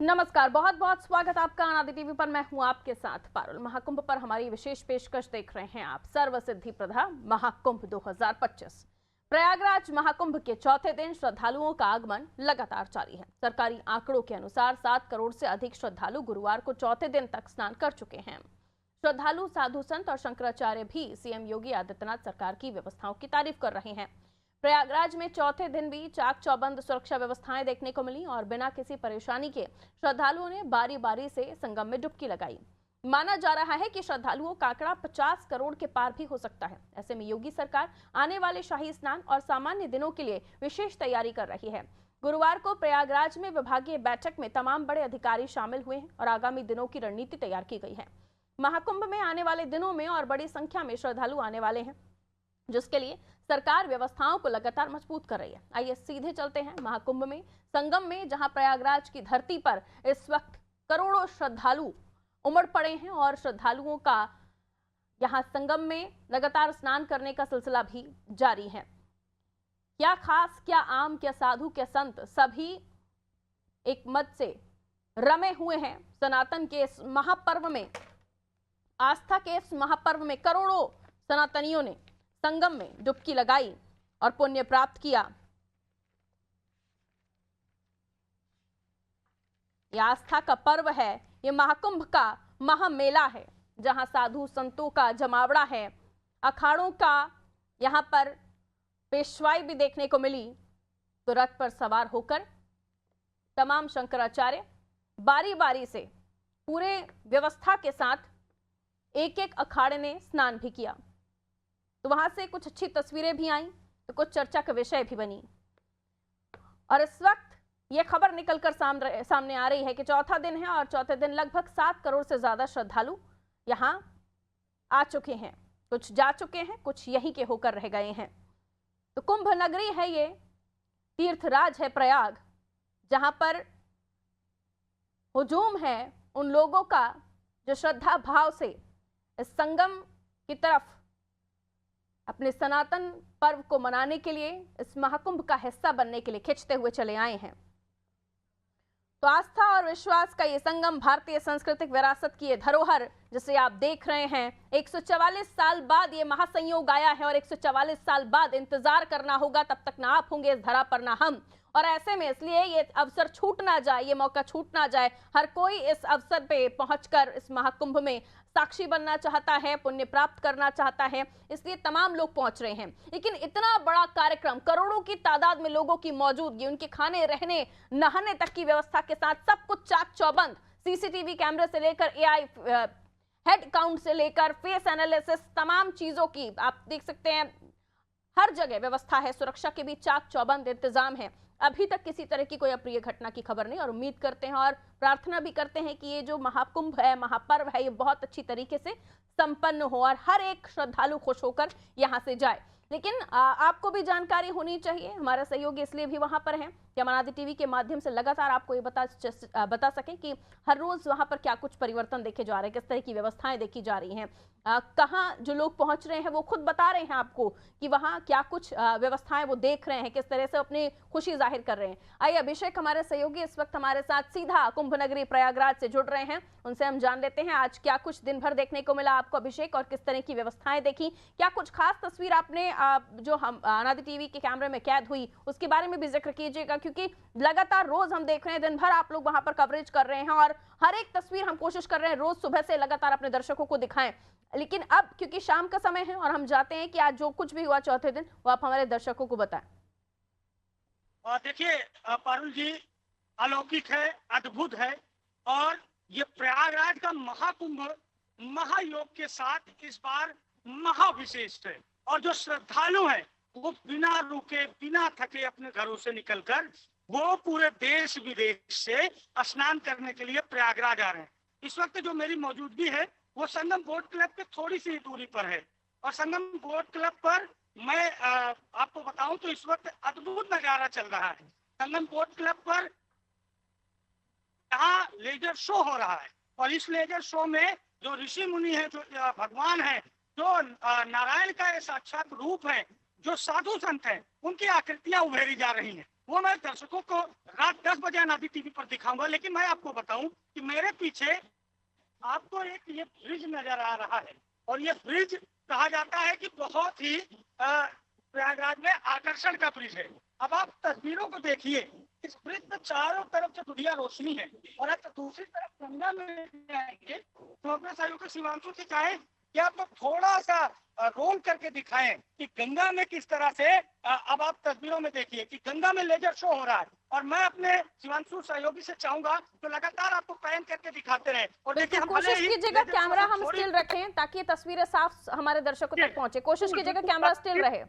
नमस्कार, बहुत बहुत स्वागत आपका अनादि टीवी पर। मैं हूं आपके साथ पारुल। महाकुंभ पर हमारी विशेष पेशकश देख रहे हैं आप। सर्व सिद्धि प्रदा महाकुंभ 2025। प्रयागराज महाकुंभ के चौथे दिन श्रद्धालुओं का आगमन लगातार जारी है। सरकारी आंकड़ों के अनुसार 7 करोड़ से अधिक श्रद्धालु गुरुवार को चौथे दिन तक स्नान कर चुके हैं। श्रद्धालु, साधु संत और शंकराचार्य भी सीएम योगी आदित्यनाथ सरकार की व्यवस्थाओं की तारीफ कर रहे हैं। प्रयागराज में चौथे दिन भी चाक चौबंद सुरक्षा व्यवस्थाएं देखने को मिली और बिना किसी परेशानी के श्रद्धालुओं ने बारी बारी से संगम में डुबकी लगाई। माना जा रहा है कि श्रद्धालुओं का आंकड़ा 50 करोड़ के पार भी हो सकता है। ऐसे में योगी सरकार आने वाले शाही स्नान और सामान्य दिनों के लिए विशेष तैयारी कर रही है। गुरुवार को प्रयागराज में विभागीय बैठक में तमाम बड़े अधिकारी शामिल हुए हैं और आगामी दिनों की रणनीति तैयार की गई है। महाकुंभ में आने वाले दिनों में और बड़ी संख्या में श्रद्धालु आने वाले हैं, जिसके लिए सरकार व्यवस्थाओं को लगातार मजबूत कर रही है। आइए सीधे चलते हैं महाकुंभ में, संगम में, जहां प्रयागराज की धरती पर इस वक्त करोड़ों श्रद्धालु उमड़ पड़े हैं और श्रद्धालुओं का यहां संगम में लगातार स्नान करने का सिलसिला भी जारी है। क्या खास, क्या आम, क्या साधु, क्या संत, सभी एक मत से रमे हुए हैं। सनातन के इस महापर्व में, आस्था के इस महापर्व में करोड़ों सनातनियों ने संगम में डुबकी लगाई और पुण्य प्राप्त किया। यह आस्था का पर्व है, यह महाकुंभ का महामेला है, जहां साधु संतों का जमावड़ा है। अखाड़ों का यहां पर पेशवाई भी देखने को मिली। तो रथ पर सवार होकर तमाम शंकराचार्य बारी बारी से पूरे व्यवस्था के साथ एक एक अखाड़े ने स्नान भी किया। तो वहां से कुछ अच्छी तस्वीरें भी आई, तो कुछ चर्चा का विषय भी बनी। और इस वक्त यह खबर निकलकर सामने आ रही है कि चौथा दिन है और चौथे दिन लगभग 7 करोड़ से ज्यादा श्रद्धालु यहां आ चुके हैं। कुछ जा चुके हैं, कुछ यहीं के होकर रह गए हैं। तो कुंभ नगरी है ये, तीर्थराज है प्रयाग, जहां पर हुजूम है उन लोगों का जो श्रद्धा भाव से इस संगम की तरफ अपने सनातन पर्व को मनाने के लिए, इस महाकुंभ का हिस्सा बनने के लिए खिंचते हुए चले आए हैं। तो आस्था और विश्वास का ये संगम, भारतीय सांस्कृतिक विरासत की ये धरोहर जिसे आप देख रहे हैं, 144 साल बाद ये महासंयोग आया है और 144 साल बाद इंतजार करना होगा। तब तक ना आप होंगे इस धरा पर ना हम। और ऐसे में इसलिए ये अवसर छूट ना जाए, ये मौका छूट ना जाए। हर कोई इस अवसर पे पहुंचकर इस महाकुंभ में साक्षी बनना चाहता है, पुण्य प्राप्त करना चाहता है, इसलिए तमाम लोग पहुंच रहे हैं। लेकिन इतना बड़ा कार्यक्रम, करोड़ों की तादाद में लोगों की मौजूदगी, उनके खाने, रहने, नहाने तक की व्यवस्था के साथ सब कुछ चाक चौबंद, सीसीटीवी कैमरे से लेकर एआई हेड काउंट से लेकर फेस एनालिसिस, तमाम चीजों की आप देख सकते हैं। हर जगह व्यवस्था है, सुरक्षा के भी चाक चौबंद इंतजाम है। अभी तक किसी तरह की कोई अप्रिय घटना की खबर नहीं और उम्मीद करते हैं और प्रार्थना भी करते हैं कि ये जो महाकुंभ है, महापर्व है, ये बहुत अच्छी तरीके से संपन्न हो और हर एक श्रद्धालु खुश होकर यहाँ से जाए। लेकिन आपको भी जानकारी होनी चाहिए, हमारा सहयोगी इसलिए भी वहां पर है कि हम अनादि टीवी के माध्यम से लगातार आपको ये बता सकें कि हर रोज वहां पर क्या कुछ परिवर्तन देखे जा रहे हैं, किस तरह की व्यवस्थाएं देखी जा रही हैं। कहाँ जो लोग पहुंच रहे हैं वो खुद बता रहे हैं आपको कि वहां क्या कुछ व्यवस्थाएं वो देख रहे हैं, किस तरह से अपनी खुशी जाहिर कर रहे हैं। आइए अभिषेक, हमारे सहयोगी इस वक्त हमारे साथ सीधा कुंभ नगरी प्रयागराज से जुड़ रहे हैं, उनसे हम जान लेते हैं आज क्या कुछ दिन भर देखने को मिला आपको अभिषेक, और किस तरह की व्यवस्थाएं देखी, क्या कुछ खास तस्वीर आपने जो हम अनादि टीवी के कैमरे में कैद हुई उसके बारे में भी जिक्र कीजिएगा, क्योंकि लगातार रोज हम देख रहे हैं, दिन भर आप लोग वहां पर कवरेज कर रहे हैं और हर एक तस्वीर हम कोशिश कर रहे हैं रोज सुबह से लगातार अपने दर्शकों को दिखाएं। लेकिन अब क्योंकि शाम का समय है और हम चाहते हैं कि आज जो कुछ भी हुआ चौथे दिन वो आप हमारे दर्शकों को बताएं। देखिए पारुल जी, अलौकिक है, अद्भुत है और ये प्रयागराज का महाकुंभ महायोग के साथ इस बार महाविशेष है। और जो श्रद्धालु हैं वो बिना रुके, बिना थके अपने घरों से निकलकर वो पूरे देश विदेश से स्नान करने के लिए प्रयागराज आ रहे हैं। इस वक्त जो मेरी मौजूदगी है वो संगम बोट क्लब के थोड़ी सी दूरी पर है और संगम बोट क्लब पर मैं आपको बताऊं तो इस वक्त अद्भुत नजारा चल रहा है। संगम बोट क्लब पर यहाँ लेजर शो हो रहा है और इस लेजर शो में जो ऋषि मुनि है, जो भगवान है, जो नारायण का साक्षात रूप है, जो साधु संत है, उनकी आकृतियां उभेरी जा रही हैं वो मैं दर्शकों को रात 10 बजे अनादि टीवी पर दिखाऊंगा। लेकिन मैं आपको बताऊं कि मेरे पीछे आपको एक ये ब्रिज नजर आ रहा है, और ये ब्रिज कहा जाता है कि बहुत ही प्रयागराज में आकर्षण का ब्रिज है। अब आप तस्वीरों को देखिए, इस ब्रिज में चारों तरफ से दुनिया रोशनी है, और अब दूसरी तरफ गंगा में जाएंगे तो अपने सहयोगी शिवांशु से चाहे कि आप थोड़ा सा रोल करके दिखाएं कि गंगा में किस तरह से अब आप तस्वीरों में देखिए कि गंगा में लेजर शो हो रहा है, और मैं अपने शिवांशु सहयोगी से चाहूंगा तो लगातार आपको पैन करके दिखाते रहे। और देखिए, हम कोशिश कीजिएगा कैमरा हम स्टिल रखें ताकि तस्वीरें साफ हमारे दर्शकों तक पहुंचे। कोशिश कीजिएगा कैमरा स्टिल रहे।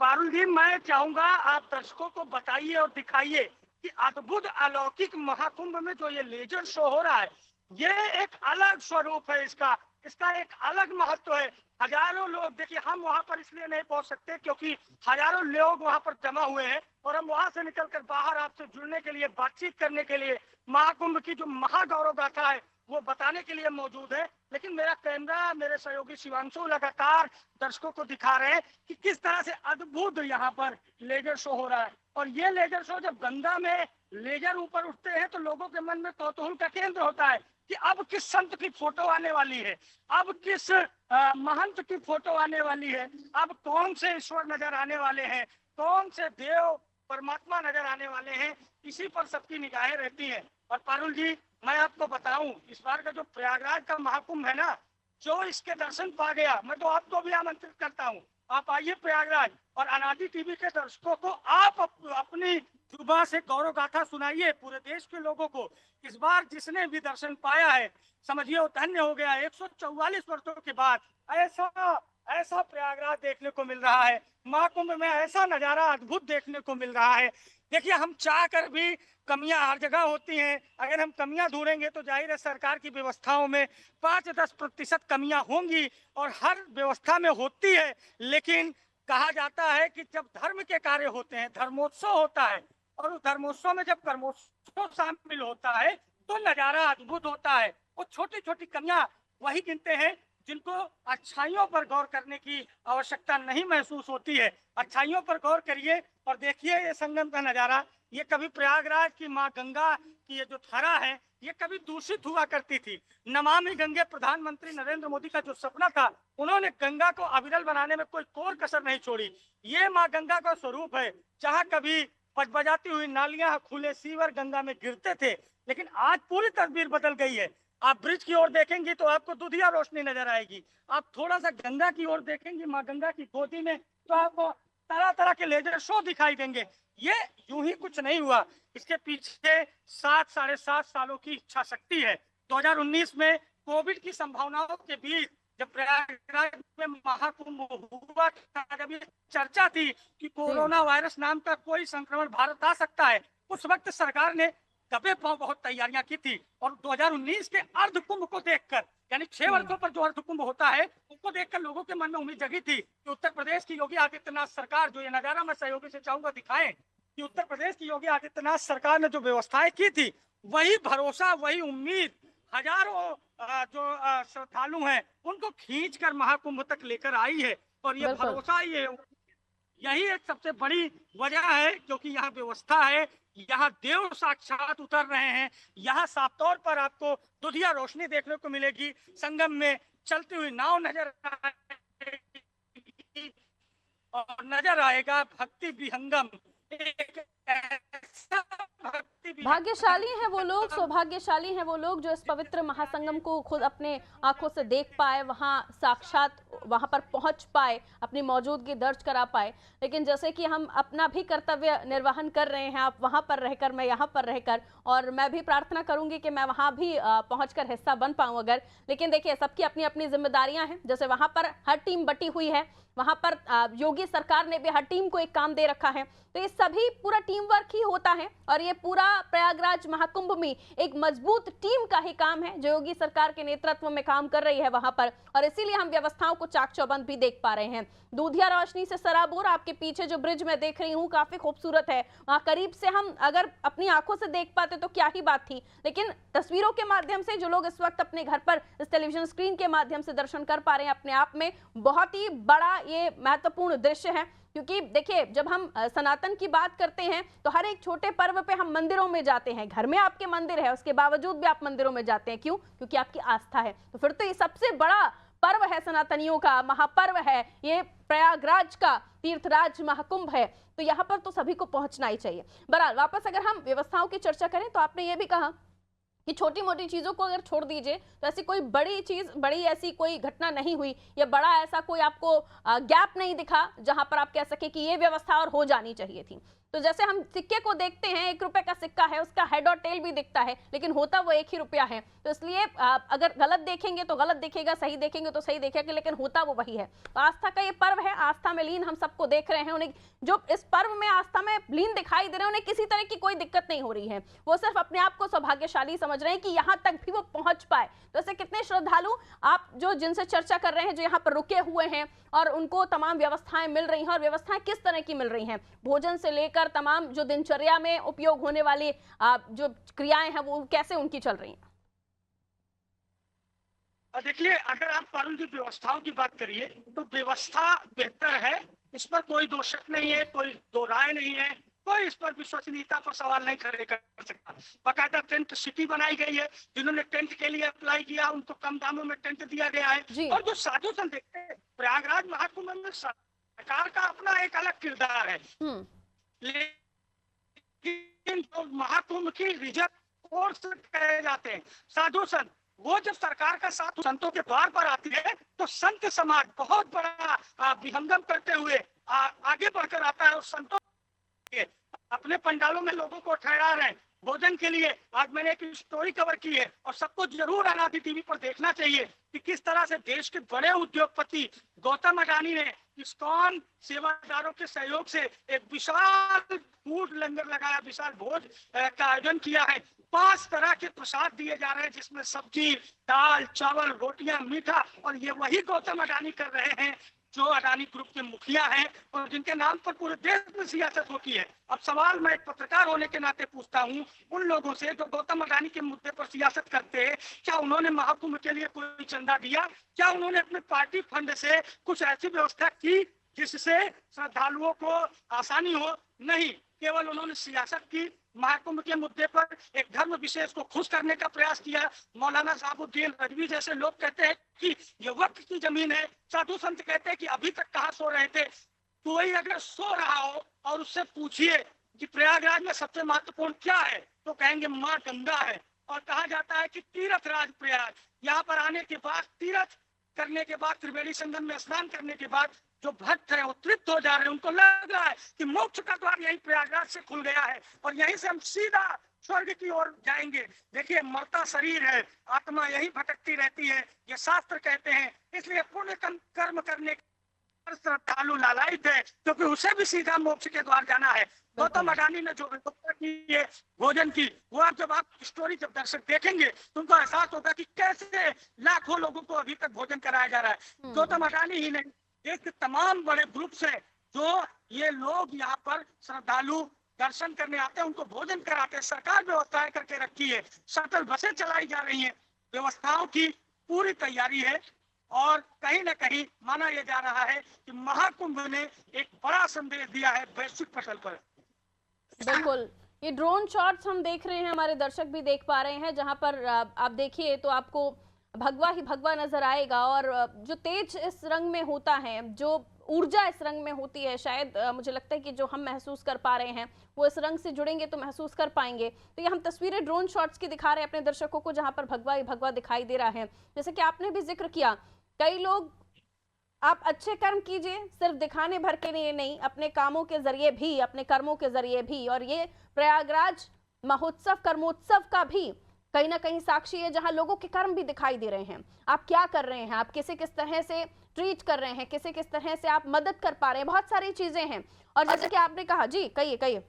पारुल जी, मैं चाहूंगा आप दर्शकों को बताइए और दिखाइए कि अद्भुत अलौकिक महाकुंभ में जो ये लेजर शो हो रहा है, ये एक अलग स्वरूप है, इसका एक अलग महत्व है। हजारों लोग, देखिए हम वहां पर इसलिए नहीं पहुंच सकते क्योंकि हजारों लोग वहां पर जमा हुए हैं, और हम वहां से निकलकर बाहर आपसे जुड़ने के लिए, बातचीत करने के लिए, महाकुंभ की जो महागौरव गाथा है वो बताने के लिए मौजूद है। लेकिन मेरा कैमरा, मेरे सहयोगी शिवांशु लगातार दर्शकों को दिखा रहे हैं कि किस तरह से अद्भुत यहाँ पर लेजर शो हो रहा है। और ये लेजर शो जब गंगा में लेजर ऊपर उठते हैं तो लोगों के मन में कौतूहल का केंद्र होता है कि अब किस संत की फोटो आने वाली है, अब किस महंत की फोटो आने वाली है, अब कौन से ईश्वर नजर आने वाले हैं, कौन से देव परमात्मा नजर आने वाले हैं, इसी पर सबकी निगाहें रहती हैं। और पारुल जी, मैं आपको बताऊं, इस बार का जो प्रयागराज का महाकुंभ है ना, जो इसके दर्शन पा गया, मैं तो आपको भी आमंत्रित करता हूं, आप आइए प्रयागराज और अनादि टीवी के दर्शकों को आप अपनी जुबान से गौरव गाथा सुनाइए पूरे देश के लोगों को। इस बार जिसने भी दर्शन पाया है, समझिए वो धन्य हो गया। 144 वर्षों के बाद ऐसा प्रयागराज देखने को मिल रहा है, महाकुंभ में ऐसा नजारा अद्भुत देखने को मिल रहा है। देखिए, हम चाह कर भी कमियां हर जगह होती हैं, अगर हम कमियां ढूंढेंगे तो जाहिर है सरकार की व्यवस्थाओं में 5-10% कमियां होंगी, और हर व्यवस्था में होती है। लेकिन कहा जाता है कि जब धर्म के कार्य होते हैं, धर्मोत्सव होता है, और उस धर्मोत्सव में जब कर्मोत्सव शामिल होता है तो नजारा अद्भुत होता है। वो छोटी छोटी कमियां वही गिनते हैं जिनको अच्छाइयों पर गौर करने की आवश्यकता नहीं महसूस होती है। अच्छाइयों पर गौर करिए और देखिए ये संगम का नजारा। ये कभी प्रयागराज की माँ गंगा की ये जो धरा है, ये कभी दूषित हुआ करती थी। नमामि गंगे प्रधानमंत्री नरेंद्र मोदी का जो सपना था, उन्होंने गंगा को अविरल बनाने में कोई कोर कसर नहीं छोड़ी। ये माँ गंगा का स्वरूप है, जहाँ कभी बजबजाती हुई नालियां, खुले सीवर गंगा में गिरते थे, लेकिन आज पूरी तस्वीर बदल गई है। आप ब्रिज की ओर देखेंगी तो आपको दुधिया रोशनी नजर आएगी। आप थोड़ा सा गंगा की ओर देखेंगी, माँ गंगा की गोदी में, तो आपको तरह तरह के लेजर शो दिखाई देंगे। ये यूं ही कुछ नहीं हुआ, इसके पीछे 7-7.5 सालों की इच्छा शक्ति है। 2019 में कोविड की संभावनाओं के बीच जब प्रयागराज में महाकुंभ हुआ था, जब ये चर्चा थी कि कोरोना वायरस नाम का कोई संक्रमण भारत आ सकता है, उस वक्त सरकार ने दबे पांव बहुत तैयारियां की थी। और 2019 के अर्ध कुंभ को देखकर, यानी 6 वर्षों पर जो अर्ध कुंभ होता है, उसको देखकर लोगों के मन में उम्मीद जगी थी कि उत्तर प्रदेश की योगी आदित्यनाथ सरकार, जो ये नजारा मैं सहयोगी से चाहूंगा दिखाएं, कि उत्तर प्रदेश की योगी आदित्यनाथ सरकार ने जो व्यवस्थाएं की थी, वही भरोसा, वही उम्मीद हजारों जो श्रद्धालु हैं उनको खींच कर महाकुंभ तक लेकर आई है। और ये भरोसा, यही एक सबसे बड़ी वजह है, क्योंकि यहाँ व्यवस्था है, यहाँ देव साक्षात उतर रहे हैं। यहाँ साफ तौर पर आपको दुधिया रोशनी देखने को मिलेगी, संगम में चलती हुई नाव नजर आएगी और नजर आएगा भक्ति विहंगम। भाग्यशाली हैं वो लोग, सौभाग्यशाली हैं वो लोग जो इस पवित्र महासंगम को खुद अपने आंखों से देख पाए, वहां साक्षात वहां पर पहुंच पाए, अपनी मौजूदगी दर्ज करा पाए। लेकिन जैसे कि हम अपना भी कर्तव्य निर्वहन कर रहे हैं, आप वहां पर रहकर, मैं यहाँ पर रहकर, और मैं भी प्रार्थना करूंगी कि मैं वहां भी पहुंचकर हिस्सा बन पाऊं अगर। लेकिन देखिए, सबकी अपनी अपनी जिम्मेदारियां हैं। जैसे वहां पर हर टीम बटी हुई है, वहां पर योगी सरकार ने भी हर टीम को एक काम दे रखा है, तो ये सभी पूरा टीम वर्क ही होता है। और ये पूरा प्रयागराज महाकुंभ में एक मजबूत टीम का ही काम है जो योगी सरकार के नेतृत्व में काम कर रही है वहां पर, और इसीलिए हम व्यवस्थाओं को चाक चौबंद भी देख पा रहे हैं। दूधिया रोशनी से सराबोर आपके पीछे जो ब्रिज में देख रही हूँ, काफी खूबसूरत है। वहां करीब से हम अगर अपनी आंखों से देख पाते तो क्या ही बात थी, लेकिन तस्वीरों के माध्यम से जो लोग इस वक्त अपने घर पर इस टेलीविजन स्क्रीन के माध्यम से दर्शन कर पा रहे हैं, अपने आप में बहुत ही बड़ा ये महत्वपूर्ण दृश्य है, क्योंकि देखिए जब हम सनातन की बात करते हैं तो हर एक छोटे पर्व पे हम मंदिरों में जाते हैं। घर में आपके मंदिर है, उसके बावजूद भी आप मंदिरों में जाते हैं। क्यों? क्योंकि आपकी आस्था है। तो फिर तो ये सबसे बड़ा पर्व है सनातनियों का, महापर्व है ये, प्रयागराज का तीर्थराज महाकुंभ है। तो यहाँ पर तो सभी को पहुंचना ही चाहिए। बहरहाल वापस अगर हम व्यवस्थाओं की चर्चा करें तो आपने ये भी कहा कि छोटी मोटी चीजों को अगर छोड़ दीजिए तो ऐसी कोई बड़ी चीज, बड़ी ऐसी कोई घटना नहीं हुई या बड़ा ऐसा कोई आपको गैप नहीं दिखा जहां पर आप कह सके कि ये व्यवस्था और हो जानी चाहिए थी। तो जैसे हम सिक्के को देखते हैं, 1 रुपए का सिक्का है, उसका हेड और टेल भी दिखता है, लेकिन होता वो 1 ही रुपया है। तो इसलिए अगर गलत देखेंगे तो गलत दिखेगा, सही देखेंगे तो सही देखेगा, लेकिन होता वो वही है। तो आस्था का ये पर्व है, आस्था में लीन हम सबको देख रहे हैं। उन्हें जो इस पर्व में आस्था में लीन दिखाई दे रहे हैं, उन्हें किसी तरह की कोई दिक्कत नहीं हो रही है। वो सिर्फ अपने आप को सौभाग्यशाली समझ रहे हैं कि यहाँ तक भी वो पहुंच पाए। तो ऐसे कितने श्रद्धालु आप जो जिनसे चर्चा कर रहे हैं, जो यहाँ पर रुके हुए हैं और उनको तमाम व्यवस्थाएं मिल रही हैं, और व्यवस्थाएं किस तरह की मिल रही हैं, भोजन से लेकर तमाम जो दिनचर्या में उपयोग होने वाली जो क्रियाएं हैं वो कैसे उनकी चल रही हैं? देखिए, अगर आप कानून की व्यवस्थाओं की बात करिए तो व्यवस्था बेहतर है, इस पर कोई दो शक नहीं है, कोई दो राय नहीं है, कोई इस पर विश्वसनीयता पर सवाल नहीं खड़े कर सकता। बाकायदा टेंट सिटी बनाई गई है, जिन्होंने टेंट के लिए अप्लाई किया उनको कम दामों में टेंट दिया गया है। और जो साधु संत देखते हैं, प्रयागराज महाकुंभ में सरकार का अपना एक अलग किरदार है, लेकिन जो महाकुंभ की रिजर्व फोर्स कहे जाते हैं साधु संत, वो जब सरकार का साथ संतों के द्वार पर आती है तो संत समाज बहुत बड़ा विहंगम करते हुए आगे बढ़कर आता है और संतों अपने पंडालों में लोगों को ठहरा रहे हैं भोजन के लिए। आज मैंने एक स्टोरी कवर की है और सबको जरूर अनादि टीवी पर देखना चाहिए कि किस तरह से देश के बड़े उद्योगपति गौतम अडानी ने इस्कॉन सेवादारों के सहयोग से एक विशाल फूड लंगर लगाया, विशाल भोज का आयोजन किया है। 5 तरह के प्रसाद दिए जा रहे हैं, जिसमें सब्जी, दाल, चावल, रोटियां, मीठा, और ये वही गौतम अडानी कर रहे हैं जो अडानी ग्रुप के मुखिया हैं और जिनके नाम पर पूरे देश में सियासत होती है। अब सवाल मैं एक पत्रकार होने के नाते पूछता हूं उन लोगों से जो गौतम अडानी के मुद्दे पर सियासत करते हैं, क्या उन्होंने महाकुंभ के लिए कोई चंदा दिया? क्या उन्होंने अपने पार्टी फंड से कुछ ऐसी व्यवस्था की जिससे श्रद्धालुओं को आसानी हो? नहीं, केवल उन्होंने सियासत की। महाकुंभ के मुद्दे पर एक धर्म विशेष को खुश करने का प्रयास किया। मौलाना साहबुद्दीन रजवी जैसे लोग कहते हैं कि ये वक्त की जमीन है, साधु संत कहते हैं कि अभी तक कहाँ सो रहे थे। तो वही अगर सो रहा हो और उससे पूछिए कि प्रयागराज में सबसे महत्वपूर्ण क्या है, तो कहेंगे माँ गंगा है। और कहा जाता है कि तीर्थ राज प्रयाग, यहाँ पर आने के बाद, तीर्थ करने के बाद, त्रिवेणी संगम में स्नान करने के बाद जो भक्त है वो तृप्त हो जा रहे हैं, उनको लग रहा है कि मोक्ष का द्वार यही प्रयागराज से खुल गया है और यहीं से हम सीधा स्वर्ग की ओर जाएंगे। देखिए, मरता शरीर है, आत्मा यही भटकती रहती है, ये शास्त्र कहते हैं। इसलिए पुण्य कर्म करने पर श्रद्धालु लालायित है, क्योंकि उसे भी सीधा मोक्ष के द्वार जाना है। गौतम अडानी ने जो व्यवस्था की है भोजन की, वो आप जब स्टोरी जब दर्शक देखेंगे तो उनको एहसास होगा कि कैसे लाखों लोगों को अभी तक भोजन कराया जा रहा है। गौतम अडानी ही नहीं, एक तमाम बड़े ग्रुप से जो ये लोग यहाँ पर श्रद्धालु दर्शन करने आते हैं, उनको भोजन कराते हैं। सरकार व्यवस्थाएं करके रखी है, शटल बसें चलाई जा रही हैं, व्यवस्थाओं की पूरी तैयारी है। और कहीं न कहीं माना यह जा रहा है कि महाकुंभ ने एक बड़ा संदेश दिया है वैश्विक पटल पर। बिल्कुल, ये ड्रोन शॉट्स हम देख रहे हैं, हमारे दर्शक भी देख पा रहे हैं, जहां पर आप देखिए तो आपको भगवा ही भगवा नजर आएगा। और जो तेज इस रंग में होता है, जो ऊर्जा इस रंग में होती है, शायद मुझे लगता है कि जो हम महसूस कर पा रहे हैं वो इस रंग से जुड़ेंगे तो महसूस कर पाएंगे। तो ये हम तस्वीरें ड्रोन शॉट्स की दिखा रहे हैं अपने दर्शकों को, जहां पर भगवा ही भगवा दिखाई दे रहा है। जैसे कि आपने भी जिक्र किया, कई लोग आप अच्छे कर्म कीजिए, सिर्फ दिखाने भर के लिए नहीं, अपने कामों के जरिए भी, अपने कर्मों के जरिए भी। और ये प्रयागराज महोत्सव, कर्मोत्सव का भी कहीं ना कहीं साक्षी है, जहां लोगों के कर्म भी दिखाई दे रहे हैं। आप क्या कर रहे हैं, आप किसे किस तरह से ट्रीट कर रहे हैं, किसे किस तरह से आप मदद कर पा रहे हैं, बहुत सारी चीजें हैं। और जैसे कि आपने कहा, जी कहिए कहिए।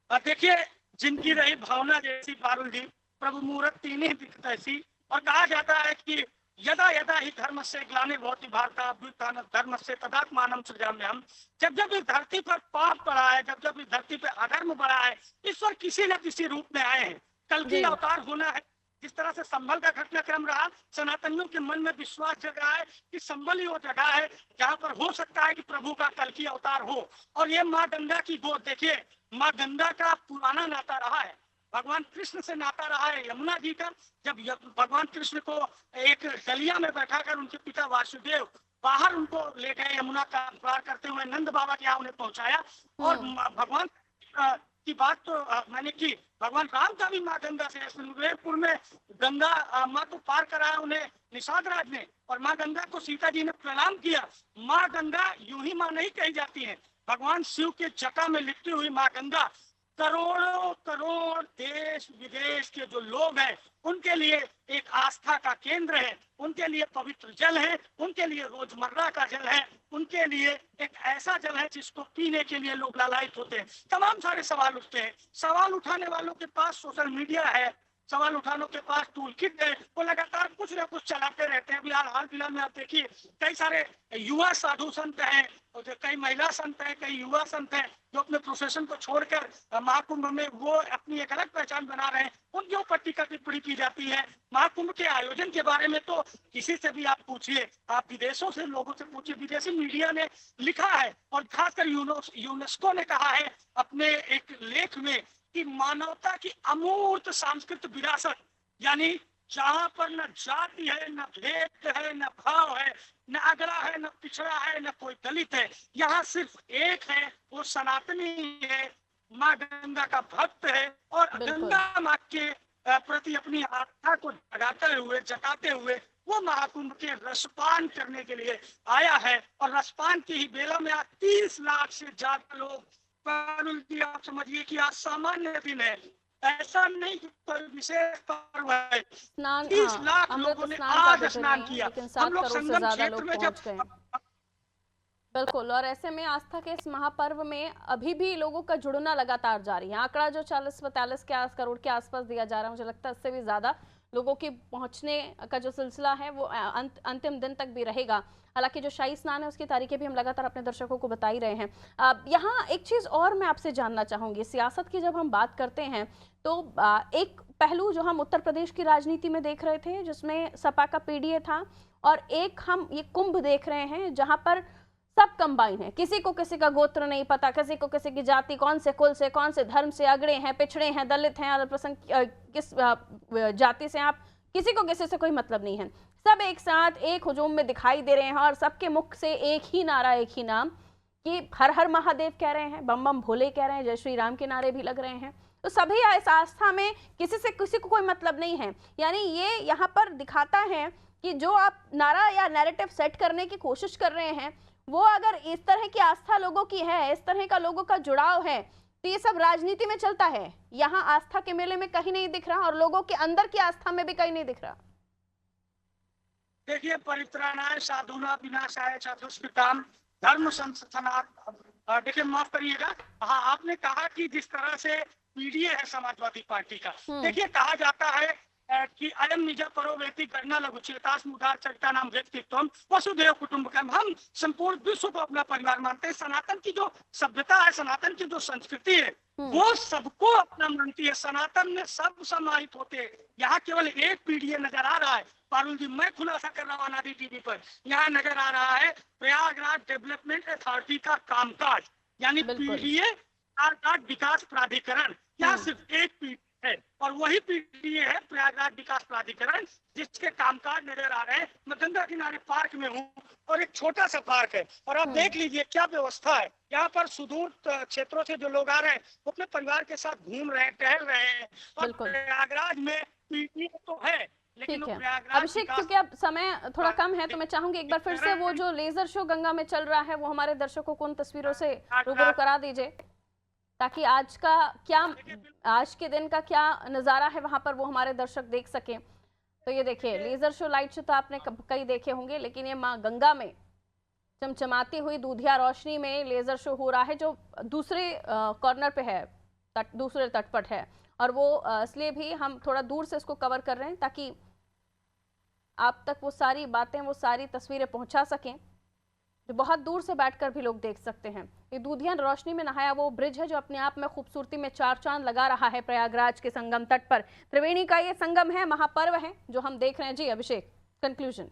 देखिए, जिनकी रही भावना जैसी पारुल जी, प्रभु मूरत तीन दिखत ऐसी। और कहा जाता है कि यदा यदा ही धर्म से ग्लानिर्भवति भारत अभ्युत्थानं धर्मस्य तदात्मानं सृजाम्यहम्। जब जब इस धरती पर पाप बढ़ा है, जब जब इस धरती पर अधर्म बढ़ा है, ईश्वर किसी न किसी रूप में आए हैं। कल की अवतार होना है, जिस तरह से संभल का घटनाक्रम रहा, सनातनियों के मन में विश्वास जगा है कि संभल ही वो जगह है जहां पर हो सकता है कि प्रभु का कल्कि अवतार हो। और ये माँ गंगा की गोद, देखिए माँ गंगा का पुराना नाता रहा है, भगवान कृष्ण से नाता रहा है यमुना जी का। जब भगवान कृष्ण को एक डलिया में बैठाकर उनके पिता वासुदेव बाहर उनको ले गए, यमुना का पार करते हुए नंद बाबा के यहाँ उन्हें पहुंचाया। और भगवान की बात तो मैंने की, भगवान राम का भी माँ गंगा से, सुमेरपुर में गंगा माँ को पार कराया उन्हें निषाद राज ने, और माँ गंगा को सीता जी ने प्रणाम किया। माँ गंगा यूं ही माँ नहीं कही जाती है, भगवान शिव के जटा में लिपटी हुई माँ गंगा करोड़ों करोड़ देश विदेश के जो लोग हैं उनके लिए एक आस्था का केंद्र है, उनके लिए पवित्र जल है, उनके लिए रोजमर्रा का जल है, उनके लिए एक ऐसा जल है जिसको पीने के लिए लोग लालायित होते हैं। तमाम सारे सवाल उठते हैं, सवाल उठाने वालों के पास सोशल मीडिया है, सवाल उठाने के पास टूल किट है, वो लगातार कुछ न कुछ चलाते रहते हैं। हाल फिलहाल में आप देखिए कई सारे युवा साधु संत हैं, कई महिला संत हैं, कई युवा संत हैं जो अपने प्रोफेशन को छोड़कर महाकुंभ में वो अपनी एक अलग पहचान बना रहे हैं, उनके ऊपर टीका टिप्पणी की जाती है। महाकुंभ के आयोजन के बारे में तो किसी से भी आप पूछिए, आप विदेशों से लोगों से पूछिए, विदेशी मीडिया ने लिखा है और खासकर यूनेस्को ने कहा है अपने एक लेख में कि मानवता की अमूर्त सांस्कृतिक विरासत, यानी जहां पर न जाति है, न भेद है, न भाव है, न अगड़ा है, न पिछड़ा है, न कोई दलित है, यहाँ सिर्फ एक है, वो सनातनी है, माँ गंगा का भक्त है और गंगा माँ के प्रति अपनी आस्था को जगाते हुए वो महाकुंभ के रसपान करने के लिए आया है। और रसपान की ही बेला में आज 30 लाख से ज्यादा लोग, आप समझिए कि आज सामान्य दिन है, ऐसा नहीं कि कोई विशेष पर्व है। 30 लाख लोगों ने आज स्नान किया, हम लोग संगम क्षेत्र में जब बिल्कुल। और ऐसे में आस्था के इस महापर्व में अभी भी लोगों का जुड़ना लगातार जारी है। आंकड़ा जो 40-45 करोड़ के आसपास दिया जा रहा है, मुझे लगता है इससे भी ज्यादा लोगों के पहुंचने का जो सिलसिला है वो अंतिम दिन तक भी रहेगा। हालांकि जो शाही स्नान है उसकी तारीखें भी हम लगातार अपने दर्शकों को बता ही रहे हैं। यहाँ एक चीज और मैं आपसे जानना चाहूंगी, सियासत की जब हम बात करते हैं तो एक पहलू जो हम उत्तर प्रदेश की राजनीति में देख रहे थे जिसमें सपा का पीडीए था, और एक हम ये कुंभ देख रहे हैं जहां पर सब कंबाइन है, किसी को किसी का गोत्र नहीं पता, किसी को किसी की जाति, कौन से कुल से, कौन से धर्म से, अगड़े हैं, पिछड़े हैं, दलित हैं, अल्पसंख्यक किस जाति से, आप किसी को किसी से कोई मतलब नहीं है, सब एक साथ एक हुजूम में दिखाई दे रहे हैं और सबके मुख से एक ही नारा, एक ही नाम कि हर हर महादेव कह रहे हैं, बम बम भोले कह रहे हैं, जय श्री राम के नारे भी लग रहे हैं। तो सभी इस आस्था में किसी से किसी को कोई मतलब नहीं है। यानी ये यहाँ पर दिखाता है कि जो आप नारा या नैरेटिव सेट करने की कोशिश कर रहे हैं वो अगर इस तरह की आस्था लोगों की है, इस तरह का लोगों का जुड़ाव है, तो ये सब राजनीति में चलता है। यहाँ आस्था के मेले में कहीं नहीं दिख रहा और लोगों के अंदर की आस्था में भी कहीं नहीं दिख रहा। देखिए, परित्राणाय साधुना विनाशाय च दुष्कृताम धर्म संस्थानात्, देखिए माफ करिएगा, हाँ आपने कहा कि जिस तरह से पीडीए है समाजवादी पार्टी का, देखिए कहा जाता है कि अयम निज परो व्यक्ति करना लघु चेतास मुदार चरिता नाम व्यक्तित्व वसुदेव कुटुंबकम, हम संपूर्ण विश्व को अपना परिवार मानते हैं। सनातन की जो सभ्यता है, सनातन की जो संस्कृति है वो सबको अपना मानती है। सनातन में सब समाहित होते हैं। यहाँ केवल एक पीडीए नजर आ रहा है। पारुल जी, मैं खुलासा कर रहा हूँ अनादि टीवी पर, यहाँ नजर आ रहा है प्रयागराज डेवलपमेंट अथॉरिटी का कामकाज, यानी पीडीए प्रयागराज विकास प्राधिकरण। यहाँ सिर्फ एक पीडीए है और वही पीडीए है प्रयागराज विकास प्राधिकरण, जिसके कामकाज नजर आ रहे हैं। मैं गंगा किनारे पार्क में हूँ और एक छोटा सा पार्क है और आप देख लीजिए क्या व्यवस्था है। यहाँ पर सुदूर क्षेत्रों से जो लोग आ रहे हैं वो अपने परिवार के साथ घूम रहे हैं, टहल रहे हैं। और प्रयागराज में पीडीए तो है, ठीक है अभिषेक, क्योंकि अब समय थोड़ा कम है तो मैं चाहूंगी एक बार फिर से वो जो लेजर शो गंगा में चल रहा है वो हमारे दर्शकों को उन तस्वीरों से रूबरू करा दीजिए, ताकि आज के दिन का क्या नज़ारा है वहां पर वो हमारे दर्शक देख सकें। तो ये देखिए लेजर शो, लाइट शो तो आपने कई देखे होंगे, लेकिन ये माँ गंगा में चमचमाती हुई दूधिया रोशनी में लेजर शो हो रहा है जो दूसरे कॉर्नर पे है, दूसरे तट पर है। और वो इसलिए भी हम थोड़ा दूर से इसको कवर कर रहे हैं ताकि आप तक वो सारी बातें, वो सारी तस्वीरें पहुंचा सकें जो बहुत दूर से बैठकर भी लोग देख सकते हैं। ये दूधियन रोशनी में नहाया वो ब्रिज है जो अपने आप में खूबसूरती में चार चांद लगा रहा है प्रयागराज के संगम तट पर। त्रिवेणी का ये संगम है, महापर्व है जो हम देख रहे हैं। जी अभिषेक, कंक्लूजन।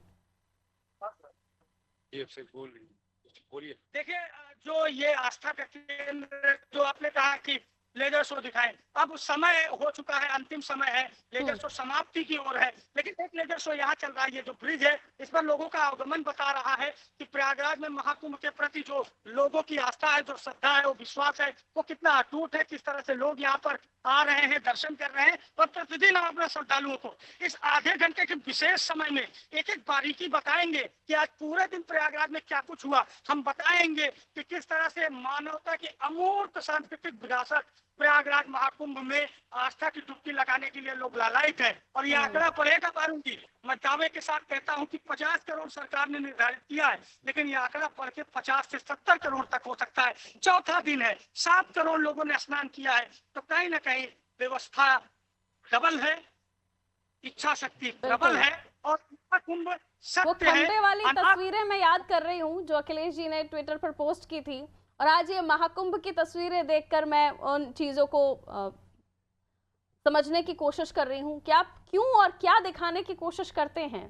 बोलिए। देखिए, जो ये आस्था का केंद्र जो आपने कहा कि लेजर शो दिखाएं, अब समय हो चुका है, अंतिम समय है, लेजर शो समाप्ति की ओर है, लेकिन एक लेजर शो यहाँ चल रहा है। ये जो ब्रिज है इस पर लोगों का आगमन बता रहा है कि प्रयागराज में महाकुंभ के प्रति जो लोगों की आस्था है, जो श्रद्धा है, वो विश्वास है, वो कितना अटूट है, किस तरह से लोग यहाँ पर आ रहे हैं, दर्शन कर रहे हैं। और प्रतिदिन हम अपने श्रद्धालुओं को इस आधे घंटे के विशेष समय में एक एक बारीकी बताएंगे कि आज पूरे दिन प्रयागराज में क्या कुछ हुआ। हम बताएंगे कि किस तरह से मानवता की अमूर्त सांस्कृतिक विरासत प्रयागराज महाकुंभ में आस्था की डुबकी लगाने के लिए लोग लालायित है। और ये आंकड़ा पढ़ेगा बारूदी, मैं दावे के साथ कहता हूं कि 50 करोड़ सरकार ने निर्धारित किया है, लेकिन ये आंकड़ा पढ़ के 50 से 70 करोड़ तक हो सकता है। चौथा दिन है, 7 करोड़ लोगों ने स्नान किया है, तो कहीं ना कहीं व्यवस्था डबल है, इच्छा शक्ति डबल है और कुंभ सत्य है। खंबे वाली तस्वीरें मैं याद कर रही हूँ जो अखिलेश जी ने ट्विटर पर पोस्ट की थी, और आज ये महाकुंभ की तस्वीरें देखकर मैं उन चीजों को समझने की कोशिश कर रही हूँ कि आप क्यों और क्या दिखाने की कोशिश करते हैं।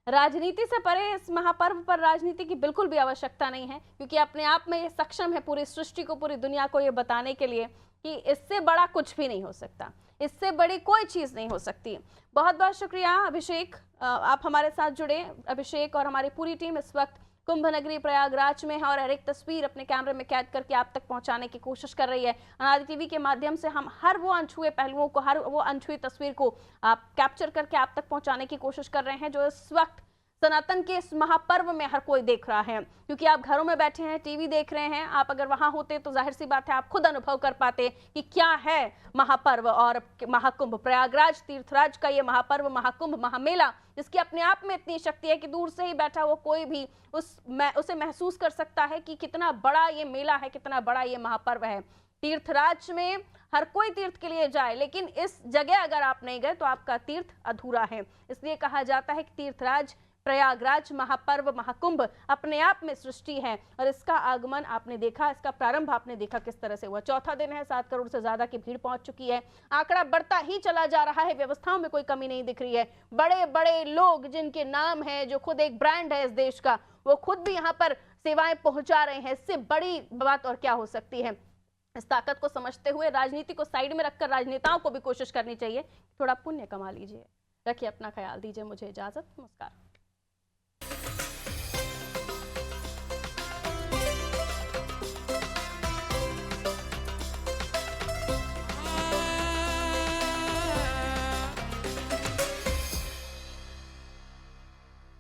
राजनीति से परे इस महापर्व पर राजनीति की बिल्कुल भी आवश्यकता नहीं है, क्योंकि अपने आप में ये सक्षम है पूरी सृष्टि को, पूरी दुनिया को ये बताने के लिए कि इससे बड़ा कुछ भी नहीं हो सकता, इससे बड़ी कोई चीज नहीं हो सकती। बहुत बहुत शुक्रिया अभिषेक, आप हमारे साथ जुड़े। अभिषेक और हमारी पूरी टीम इस वक्त कुंभ नगरी प्रयागराज में है और हर एक तस्वीर अपने कैमरे में कैद करके आप तक पहुंचाने की कोशिश कर रही है। अनादि टीवी के माध्यम से हम हर वो अनछुए पहलुओं को, हर वो अनछुई तस्वीर को आप कैप्चर करके आप तक पहुंचाने की कोशिश कर रहे हैं जो इस वक्त सनातन के इस महापर्व में हर कोई देख रहा है। क्योंकि आप घरों में बैठे हैं, टीवी देख रहे हैं, आप अगर वहां होते तो जाहिर सी बात है आप खुद अनुभव कर पाते कि क्या है महापर्व और महाकुंभ। प्रयागराज तीर्थराज का ये महापर्व, महाकुंभ, महामेला, जिसकी अपने आप में इतनी शक्ति है कि दूर से ही बैठा वो कोई भी उसे महसूस कर सकता है कि कितना बड़ा ये मेला है, कितना बड़ा ये महापर्व है। तीर्थराज में हर कोई तीर्थ के लिए जाए, लेकिन इस जगह अगर आप नहीं गए तो आपका तीर्थ अधूरा है। इसलिए कहा जाता है कि तीर्थराज प्रयागराज महापर्व, महाकुंभ अपने आप में सृष्टि है और इसका आगमन आपने देखा, इसका प्रारंभ आपने देखा किस तरह से हुआ। चौथा दिन है, 7 करोड़ से ज्यादा की भीड़ पहुंच चुकी है, आंकड़ा बढ़ता ही चला जा रहा है, व्यवस्थाओं में कोई कमी नहीं दिख रही है। बड़े बड़े लोग जिनके नाम है, जो खुद एक ब्रांड है इस देश का, वो खुद भी यहाँ पर सेवाएं पहुंचा रहे हैं। इससे बड़ी बात और क्या हो सकती है। इस ताकत को समझते हुए राजनीति को साइड में रखकर राजनेताओं को भी कोशिश करनी चाहिए, थोड़ा पुण्य कमा लीजिए। रखिए अपना ख्याल, दीजिए मुझे इजाजत, नमस्कार।